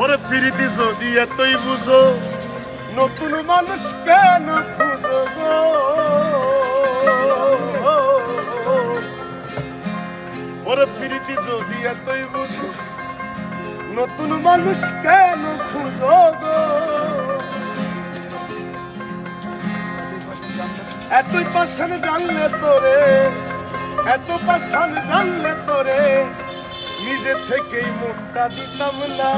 ওরে প্রীতি যদি এতই বুঝো নতুন মানুষ কেন খুঁজো গো? ওরে প্রীতি যদি এতই বুঝো নতুন মানুষ কেন খুঁজো গো? এতই পাশান জানলে তোরে, এত পাশান জানলে তোরে নিজে থেকেই মুখটা দিতাম না।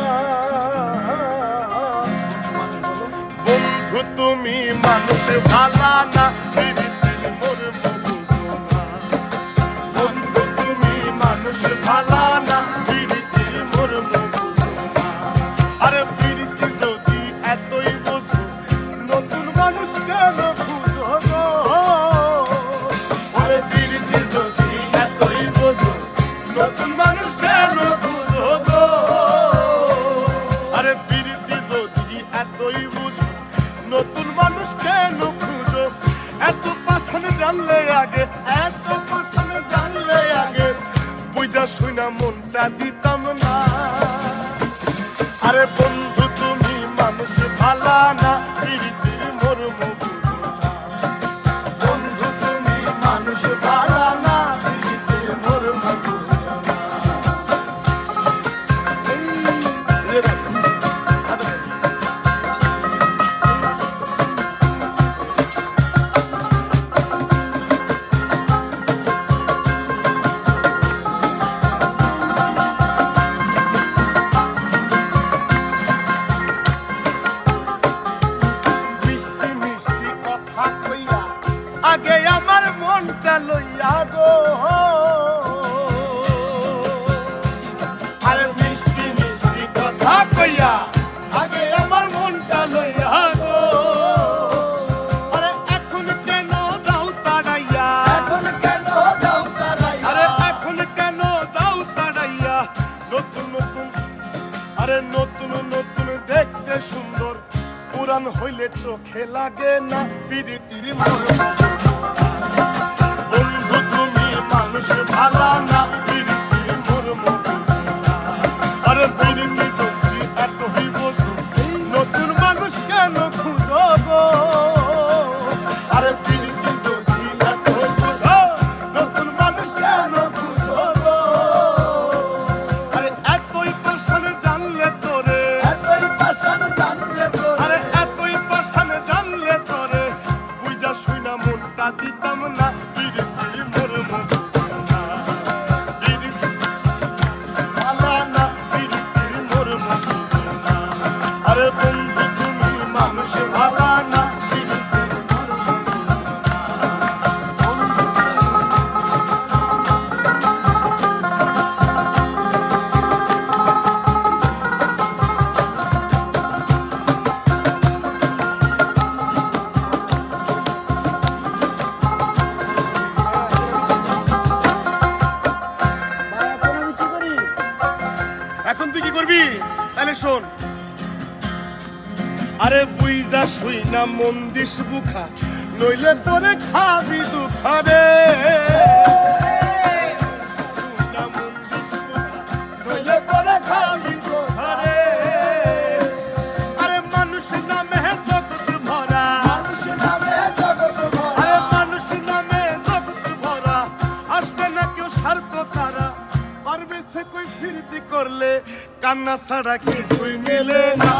বন্ধু তুমি মানুষ ভালা না, বন্ধু তুমি মানুষ ভালা না, আরে প্রীতি যদি এতই বুঝো নতুন মানুষ কেন খুঁজো গো? আরে প্রীতি যদি এতই বুঝো নতুন মানুষ কেন খুঁজো গো? আরে প্রীতি যদি এতই বুঝো নতুন মানুষ কেন খুঁজো? এত পাশান জানলে আগে, এত পাশান জানলে আগে বুঝা শুনা মনটা দিতাম না। আরে বন্ধু তুমি মানুষ ভালা না, প্রীতির মর্ম বুঝো না। বন্ধু তুমি মানুষ ভালা না, প্রীতির মর্ম বুঝো না। আগে আমার মনটা লইয়া গো, আরে মিষ্টি মিষ্টি কথা কইয়া আগে আমার মনটা লইয়া গো। আরে এখন কেন দাও তাড়াইয়া, এখন কেন দাও তাড়াইয়া, আরে এখন কেন দাও তাড়াইয়া? নতুন নতুন, আরে নতুন নতুন দেখতে সুন্দর, পুরান হইলে চোখে লাগে না প্রীতির মর্ম। বন্ধু তুমি মানুষ ভালা না, প্রীতির মর্ম বুঝো না। আরে প্রীতি যদি এতই বুঝো নতুন মানুষ কেন খুঁজো গো? আরে প্রীতি যদি এতই বুঝো নতুন মানুষ কেন খুঁজো গো? আরে এতই পাশান জানলে তোরে, এতই পাশান জানলে তোরে, আরে এতই পাশান জানলে তোরে বুঝা শুনা মনটা দিতাম না। প্রীতির মর্ম বুঝো না, প্রীতি ভালা না, প্রীতির মর্ম বুঝো না। আরে বন্ধু তুমি মানুষ ভালা না, প্রীতির মর্ম বুঝো এখন তুই কি করবি তাহলে শোন। আরে বুইজা শুই না মন দিস বুখা, নইলে তোরে খাবি দুখারে। নইলে তোরে খাবি দুখারে। আরে মানুষ নামে জগৎ ভরা, মানুষ নামে জগৎ ভরা, আরে মানুষ নামে জগৎ ভরা। আসবে না কেউ স্বার্থ তারা, পারবে সে কই ফিরতি করলে, কান্না ছাড়া কিছুই মেলে না।